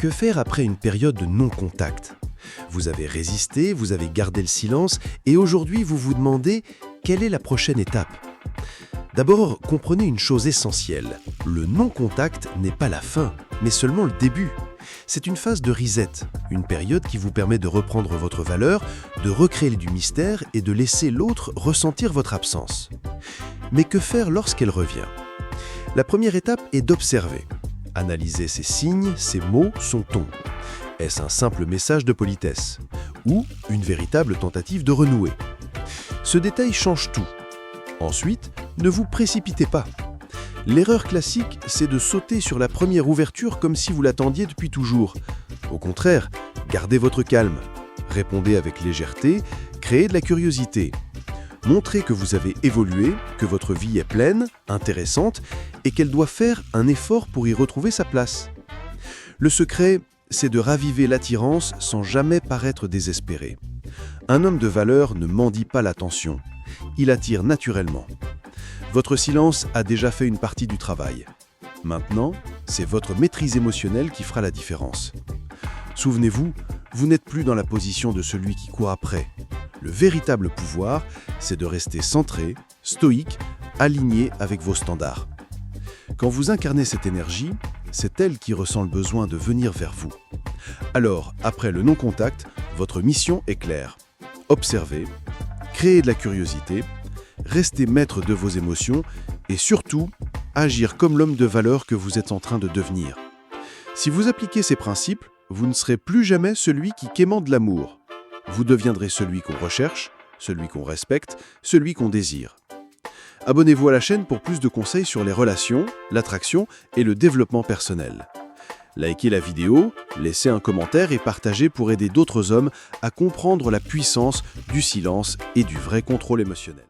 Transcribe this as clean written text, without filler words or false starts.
Que faire après une période de non-contact? Vous avez résisté, vous avez gardé le silence, et aujourd'hui vous vous demandez quelle est la prochaine étape. D'abord, comprenez une chose essentielle. Le non-contact n'est pas la fin, mais seulement le début. C'est une phase de reset, une période qui vous permet de reprendre votre valeur, de recréer du mystère et de laisser l'autre ressentir votre absence. Mais que faire lorsqu'elle revient? La première étape est d'observer. Analyser ses signes, ses mots, son ton. Est-ce un simple message de politesse? Ou une véritable tentative de renouer? Ce détail change tout. Ensuite, ne vous précipitez pas. L'erreur classique, c'est de sauter sur la première ouverture comme si vous l'attendiez depuis toujours. Au contraire, gardez votre calme. Répondez avec légèreté, créez de la curiosité. Montrez que vous avez évolué, que votre vie est pleine, intéressante et qu'elle doit faire un effort pour y retrouver sa place. Le secret, c'est de raviver l'attirance sans jamais paraître désespéré. Un homme de valeur ne mendie pas l'attention. Il attire naturellement. Votre silence a déjà fait une partie du travail. Maintenant, c'est votre maîtrise émotionnelle qui fera la différence. Souvenez-vous, vous n'êtes plus dans la position de celui qui court après. Le véritable pouvoir, c'est de rester centré, stoïque, aligné avec vos standards. Quand vous incarnez cette énergie, c'est elle qui ressent le besoin de venir vers vous. Alors, après le non-contact, votre mission est claire. Observez, créer de la curiosité, rester maître de vos émotions et surtout, agir comme l'homme de valeur que vous êtes en train de devenir. Si vous appliquez ces principes, vous ne serez plus jamais celui qui quémande l'amour. Vous deviendrez celui qu'on recherche, celui qu'on respecte, celui qu'on désire. Abonnez-vous à la chaîne pour plus de conseils sur les relations, l'attraction et le développement personnel. Likez la vidéo, laissez un commentaire et partagez pour aider d'autres hommes à comprendre la puissance du silence et du vrai contrôle émotionnel.